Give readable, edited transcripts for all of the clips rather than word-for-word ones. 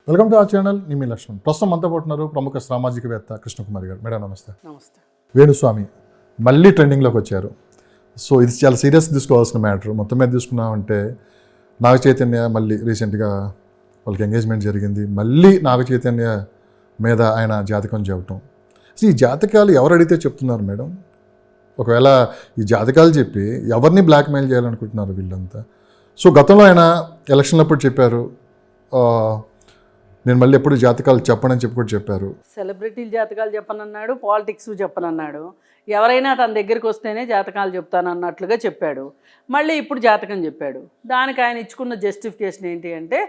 Welcome to our channel. మీ లక్ష్మణ్. ప్రస్తుతం మనతో పాటున్నారు ప్రముఖ సామాజికవేత్త కృష్ణకుమారి గారు. మేడం నమస్తే. నమస్తే. వేణుస్వామి మళ్ళీ ట్రెండింగ్లోకి వచ్చారు. సో ఇది చాలా సీరియస్ తీసుకోవాల్సిన మ్యాటర్. మొత్తం మీద తీసుకున్నామంటే నాగ చైతన్య మళ్ళీ రీసెంట్గా వాళ్ళకి ఎంగేజ్మెంట్ జరిగింది. మళ్ళీ నాగ చైతన్య మీద ఆయన జాతకం చెప్పటం. సో ఈ జాతకాలు ఎవరు అడిగితే చెప్తున్నారు మేడం? ఒకవేళ ఈ జాతకాలు చెప్పి ఎవరిని బ్లాక్మెయిల్ చేయాలనుకుంటున్నారు వీళ్ళంతా? సో గతంలో ఆయన ఎలక్షన్లప్పుడు చెప్పారు, నేను మళ్ళీ ఎప్పుడు జాతకాలు చెప్పనని చెప్పి కూడా చెప్పారు. సెలబ్రిటీలు జాతకాలు చెప్పనన్నాడు, పాలిటిక్స్ చెప్పనన్నాడు. ఎవరైనా తన దగ్గరికి వస్తేనే జాతకాలు చెప్తానన్నట్లుగా చెప్పాడు. మళ్ళీ ఇప్పుడు జాతకం చెప్పాడు. దానికి ఆయన ఇచ్చుకున్న జస్టిఫికేషన్ ఏంటి అంటే,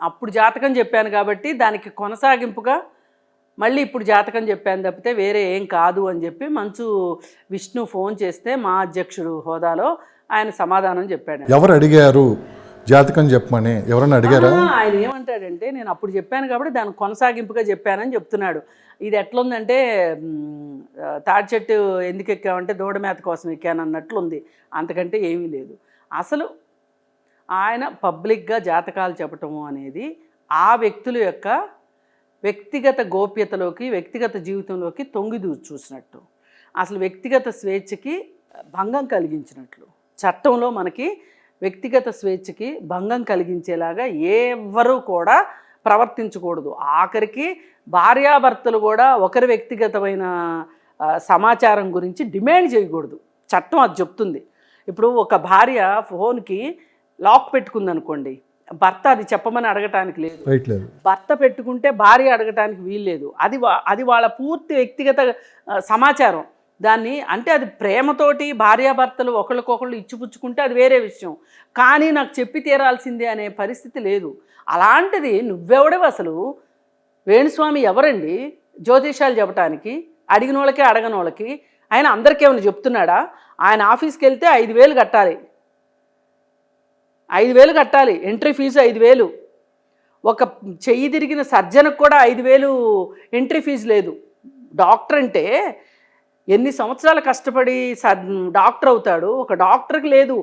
అప్పుడు జాతకం చెప్పాను కాబట్టి దానికి కొనసాగింపుగా మళ్ళీ ఇప్పుడు జాతకం చెప్పాను తప్పితే వేరే ఏం కాదు అని చెప్పి మంచు విష్ణు ఫోన్ చేస్తే మా అధ్యక్షుడు హోదాలో ఆయన సమాధానం చెప్పాడు. ఎవరు అడిగారు జాతకం చెప్పమని? ఎవరన్నా అడిగారా? ఆయన ఏమంటాడంటే, నేను అప్పుడు చెప్పాను కాబట్టి దానికి కొనసాగింపుగా చెప్పానని చెప్తున్నాడు. ఇది ఎట్లుందంటే, తాడి చెట్టు ఎందుకు ఎక్కామంటే దూడ మేత కోసం ఎక్కాను అన్నట్లుంది. అంతకంటే ఏమీ లేదు. అసలు ఆయన పబ్లిక్గా జాతకాలు చెప్పటము అనేది ఆ వ్యక్తుల యొక్క వ్యక్తిగత గోప్యతలోకి, వ్యక్తిగత జీవితంలోకి తొంగి చూసినట్టు, అసలు వ్యక్తిగత స్వేచ్ఛకి భంగం కలిగించినట్లు. చట్టంలో మనకి వ్యక్తిగత స్వేచ్ఛకి భంగం కలిగించేలాగా ఎవరు కూడా ప్రవర్తించకూడదు. ఆఖరికి భార్యాభర్తలు కూడా ఒకరి వ్యక్తిగతమైన సమాచారం గురించి డిమాండ్ చేయకూడదు. చట్టం అది చెప్తుంది. ఇప్పుడు ఒక భార్య ఫోన్కి లాక్ పెట్టుకుందనుకోండి, భర్త అది చెప్పమని అడగటానికి లేదు. భర్త పెట్టుకుంటే భార్య అడగటానికి వీల్లేదు. అది వాళ్ళ పూర్తి వ్యక్తిగత సమాచారం. దాన్ని అంటే అది ప్రేమతోటి భార్యాభర్తలు ఒకళ్ళకొకళ్ళు ఇచ్చిపుచ్చుకుంటే అది వేరే విషయం. కానీ నాకు చెప్పి తీరాల్సిందే అనే పరిస్థితి లేదు. అలాంటిది నువ్వెవడవు అసలు? వేణుస్వామి ఎవరండి జ్యోతిషాలు చెప్పడానికి? అడిగిన వాళ్ళకి అడగని వాళ్ళకి. ఆయన అందరికీ ఏమైనా చెప్తున్నాడా? ఆయన ఆఫీస్కి వెళ్తే 5,000 కట్టాలి. 5,000 కట్టాలి. Entry fee 5,000. ఒక చెయ్యి తిరిగిన సర్జనకు కూడా 5,000 ఎంట్రీ ఫీజు లేదు. డాక్టర్ అంటే ఎన్ని సంవత్సరాలు కష్టపడి డాక్టర్ అవుతాడు, ఒక డాక్టర్కి లేదు.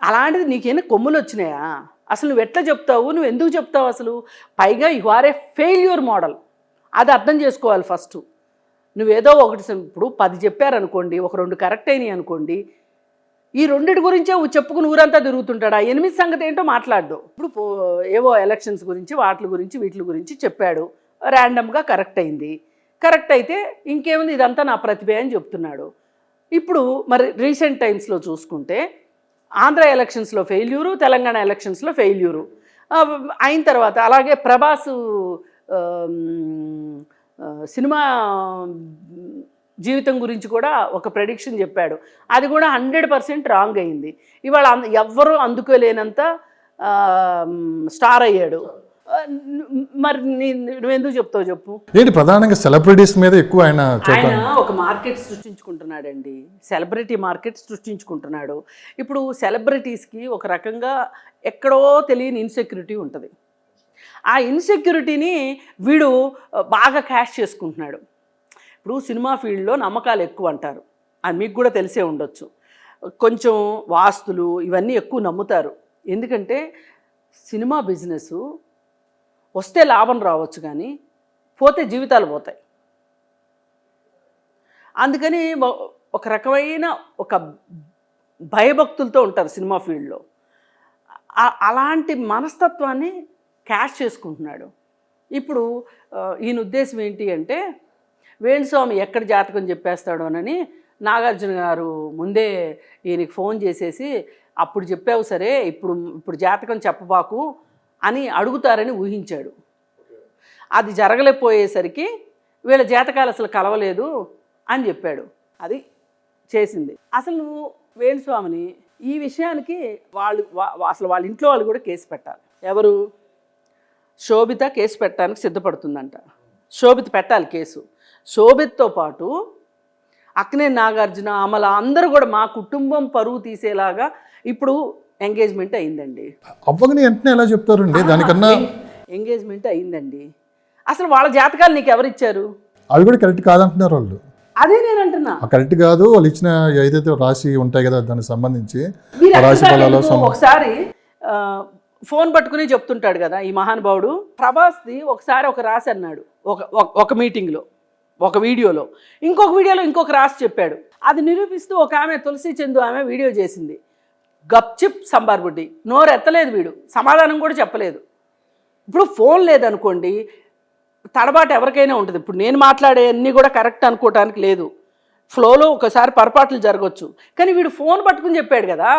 అలాంటిది నీకేమైనా కొమ్ములు వచ్చినాయా? అసలు నువ్వు ఎట్లా చెప్తావు? నువ్వు ఎందుకు చెప్తావు అసలు? పైగా you are a failure model. అది అర్థం చేసుకోవాలి ఫస్ట్. నువ్వేదో ఒకటి ఇప్పుడు 10 చెప్పారనుకోండి, ఒక 2 కరెక్ట్ అయినాయి అనుకోండి, ఈ 2 గురించే చెప్పుకుని ఊరంతా తిరుగుతుంటాడు. ఆ 8 సంగతి ఏంటో మాట్లాడు. ఇప్పుడు ఏవో ఎలక్షన్స్ గురించి వీటి గురించి చెప్పాడు, ర్యాండమ్గా కరెక్ట్ అయింది. కరెక్ట్ అయితే ఇంకేముంది, ఇదంతా నా ప్రతిభ అని చెప్తున్నాడు. ఇప్పుడు మరి రీసెంట్ టైమ్స్లో చూసుకుంటే ఆంధ్ర ఎలక్షన్స్లో ఫెయిల్యూరు, తెలంగాణ ఎలక్షన్స్లో ఫెయిల్యూరు అయిన తర్వాత, అలాగే ప్రభాస్ సినిమా జీవితం గురించి కూడా ఒక ప్రెడిక్షన్ చెప్పాడు. అది కూడా 100% రాంగ్ అయింది. ఇవాళ ఎవ్వరూ అందుకోలేనంత స్టార్ అయ్యాడు. మరి నువ్వెందుకు చెప్తావు చెప్పు? ఏంటి ప్రధానంగా సెలబ్రిటీస్ మీద ఎక్కువ ఆయన ఒక మార్కెట్ సృష్టించుకుంటున్నాడండి. సెలబ్రిటీ మార్కెట్ సృష్టించుకుంటున్నాడు. ఇప్పుడు సెలబ్రిటీస్కి ఒక రకంగా ఎక్కడో తెలియని ఇన్సెక్యూరిటీ ఉంటుంది. ఆ ఇన్సెక్యూరిటీని వీడు బాగా క్యాష్ చేసుకుంటున్నాడు. ఇప్పుడు సినిమా ఫీల్డ్లో నమ్మకాలు ఎక్కువ అంటారు, అది మీకు కూడా తెలిసే ఉండొచ్చు. కొంచెం వాస్తులు ఇవన్నీ ఎక్కువ నమ్ముతారు. ఎందుకంటే సినిమా బిజినెస్ వస్తే లాభం రావచ్చు, కానీ పోతే జీవితాలు పోతాయి. అందుకని ఒక రకమైన ఒక భయభక్తులతో ఉంటారు సినిమా ఫీల్డ్లో. అలాంటి మనస్తత్వాన్ని క్యాష్ చేసుకుంటున్నాడు. ఇప్పుడు ఈయన ఉద్దేశం ఏంటి అంటే, వేణుస్వామి ఎక్కడ జాతకం చెప్పేస్తాడోనని నాగార్జున గారు ముందే ఈయనకి ఫోన్ చేసేసి, అప్పుడు చెప్పావు సరే, ఇప్పుడు జాతకం చెప్పబాకు అని అడుగుతారని ఊహించాడు. అది జరగలేకపోయేసరికి వీళ్ళ జాతకాలు అసలు కలవలేదు అని చెప్పాడు. అది చేసింది. అసలు నువ్వు వేణుస్వామిని ఈ విషయానికి అసలు వాళ్ళ ఇంట్లో వాళ్ళు కూడా కేసు పెట్టాలి. ఎవరు? శోభిత కేసు పెట్టడానికి సిద్ధపడుతుందంట. శోభిత పెట్టాలి కేసు. శోభితతో పాటు అక్కినేని నాగార్జున, అమల అందరూ కూడా మా కుటుంబం పరువు తీసేలాగా ఇప్పుడు ఎంగేజ్మెంట్ అయిందండి. అవ్వగానే వెంటనే ఎలా చెప్తారండి? దానికన్నా ఎంగేజ్మెంట్ అయిందండి. అసలు వాళ్ళ జాతకాలు నీకు ఎవరిచ్చారు? అవి కూడా కరెక్ట్ కాదంటున్నారు వాళ్ళు. అదే నేను అంటున్నా, కరెక్ట్ కాదు. వాళ్ళు ఇచ్చిన ఏదైతే రాసి ఉంటాయి కదా, దానికి సంబంధించి ఒకసారి ఫోన్ పట్టుకుని చెప్తుంటాడు కదా ఈ మహానుభావుడు. ప్రభాస్ది ఒకసారి ఒక రాసి అన్నాడు ఒక మీటింగ్లో, ఒక వీడియోలో, ఇంకొక వీడియోలో ఇంకొక రాసి చెప్పాడు. అది నిరూపిస్తూ ఒక ఆమె తులసి చందు ఆమె వీడియో చేసింది. గప్చిప్ సంబార్ బుడ్డి, నోరు ఎత్తలేదు వీడు, సమాధానం కూడా చెప్పలేదు. ఇప్పుడు ఫోన్ లేదనుకోండి తడబాటు ఎవరికైనా ఉంటుంది. ఇప్పుడు నేను మాట్లాడే అన్నీ కూడా కరెక్ట్ అనుకోవటానికి లేదు, ఫ్లోలో ఒకసారి పొరపాట్లు జరగవచ్చు. కానీ వీడు ఫోన్ పట్టుకుని చెప్పాడు కదా.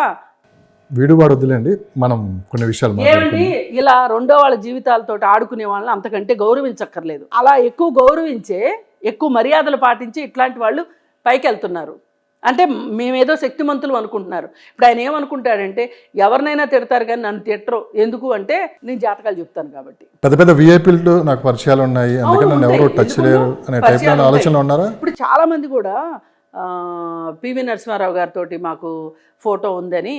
వీడు వాడు వద్దులేండి, మనం కొన్ని విషయాలు ఏమండి, ఇలా రెండో వాళ్ళ జీవితాలతో ఆడుకునే వాళ్ళని అంతకంటే గౌరవించక్కర్లేదు. అలా ఎక్కువ గౌరవించే, ఎక్కువ మర్యాదలు పాటించి ఇట్లాంటి వాళ్ళు పైకి వెళ్తున్నారు. అంటే మేమేదో శక్తిమంతులు అనుకుంటున్నారు. ఇప్పుడు ఆయన ఏమనుకుంటాడంటే ఎవరినైనా తిడతారు కానీ నన్ను తిట్టరు, ఎందుకు అంటే నేను జాతకాలు చెప్తాను కాబట్టి. పెద్ద పెద్ద విఐపీలు నాకు పరిచయాలు ఉన్నాయి, అందుకని నన్ను ఎవరు టచ్ లేరు అనే టైప్లో ఆలోచనలు ఉన్నారా? ఇప్పుడు చాలా మంది కూడా పివి నరసింహారావు గారితో మాకు ఫోటో ఉందని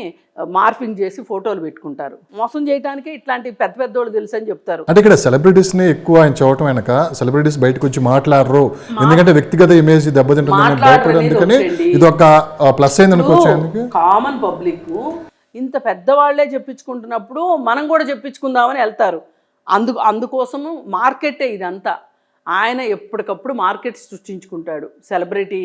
మార్ఫింగ్ చేసి ఫోటోలు పెట్టుకుంటారు. మోసం చేయడానికి ఇట్లాంటి పెద్ద పెద్దోళ్ళు తెలుసు అని చెప్తారు. అంటే ఇక్కడ సెలబ్రిటీస్ని ఎక్కువ ఆయన చూడటం వెనక సెలబ్రిటీస్ బయటకు వచ్చి మాట్లాడరు, ఎందుకంటే వ్యక్తిగత ఇమేజ్ దెబ్బతింటుందని భయపడదు, అందుకని ఇది ఒక ప్లస్ అయింది అనుకోవచ్చు. కామన్ పబ్లిక్ ఇంత పెద్దవాళ్లే చెప్పించుకుంటున్నప్పుడు మనం కూడా చెప్పించుకుందామని వెళ్తారు. అందుకోసము మార్కెటే ఇదంతా. ఆయన ఎప్పటికప్పుడు మార్కెట్ సృష్టించుకుంటాడు సెలబ్రిటీ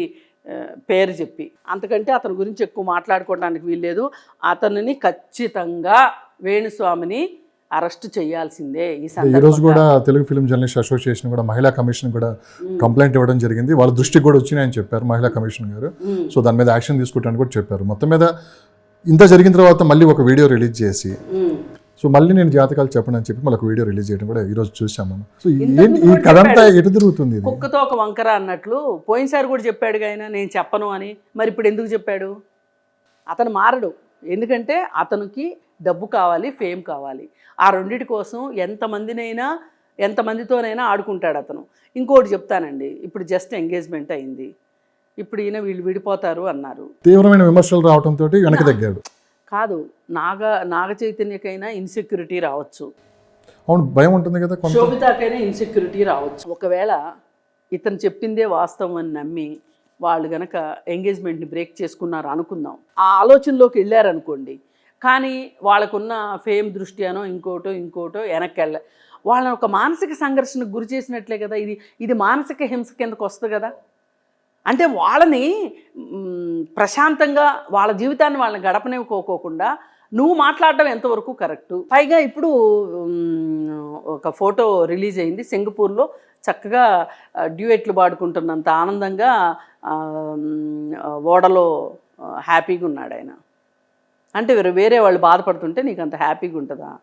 పేరు చెప్పి. అంతకంటే అతని గురించి ఎక్కువ మాట్లాడుకోవడానికి వీల్లేదు. అతనిని ఖచ్చితంగా వేణుస్వామిని అరెస్ట్ చేయాల్సిందే. ఈ రోజు కూడా తెలుగు ఫిల్మ్ జర్నలిస్ట్ అసోసియేషన్ కూడా మహిళా కమిషన్ కూడా కంప్లైంట్ ఇవ్వడం జరిగింది. వాళ్ళ దృష్టికి కూడా వచ్చినాయని చెప్పారు మహిళా కమిషన్ గారు. సో దాని మీద యాక్షన్ తీసుకుంటానని కూడా చెప్పారు. మొత్తం మీద ఇంత జరిగిన తర్వాత మళ్ళీ ఒక వీడియో రిలీజ్ చేసి సో మళ్ళీ నేను జాతకాలు చెప్పను అని చెప్పి మళ్ళీ ఒక వీడియో రిలీజ్ చేయడం కూడా ఈరోజు చూసాం మనం. సో ఈ కథ అంతా ఎటు తిరుగుతుంది? కుక్కతో ఒక వంకర అన్నట్లు పోయినసారి కూడా చెప్పాడు ఆయన నేను చెప్పను అని. మరి ఇప్పుడు ఎందుకు చెప్పాడు? అతను మారడు. ఎందుకంటే అతనికి డబ్బు కావాలి, ఫేమ్ కావాలి. ఆ రెండిటి కోసం ఎంతమందితోనైనా ఆడుకుంటాడు అతను. ఇంకోటి చెప్తానండి, ఇప్పుడు జస్ట్ ఎంగేజ్మెంట్ అయింది, ఇప్పుడు వీళ్ళు విడిపోతారు అన్నారు. తీవ్రమైన విమర్శలు రావడంతో వెనక్కి తగ్గాడు. కాదు, నాగ చైతన్యకైనా ఇన్సెక్యూరిటీ రావచ్చు, అవును భయం ఉంటుంది కదా, శోభితాకైనా ఇన్సెక్యూరిటీ రావచ్చు. ఒకవేళ ఇతను చెప్పిందే వాస్తవం అని నమ్మి వాళ్ళు గనక ఎంగేజ్మెంట్ని బ్రేక్ చేసుకున్నారు అనుకుందాం, ఆ ఆలోచనలోకి వెళ్ళారనుకోండి. కానీ వాళ్ళకున్న ఫేమ్ దృష్ట్యానో ఇంకోటో వెనక్కి వాళ్ళని ఒక మానసిక సంఘర్షణకు గురి చేసినట్లే కదా. ఇది మానసిక హింస కిందకు వస్తుంది కదా. అంటే వాళ్ళని ప్రశాంతంగా వాళ్ళ జీవితాన్ని వాళ్ళని గడపనివ్వకోకుండా నువ్వు మాట్లాడడం ఎంతవరకు కరెక్టు? పైగా ఇప్పుడు ఒక ఫోటో రిలీజ్ అయింది సింగపూర్లో, చక్కగా డ్యూయెట్లు పాడుకుంటున్నంత ఆనందంగా ఓడలో హ్యాపీగా ఉన్నాడు ఆయన. అంటే వేరే వాళ్ళు బాధపడుతుంటే నీకు అంత హ్యాపీగా ఉంటుందా?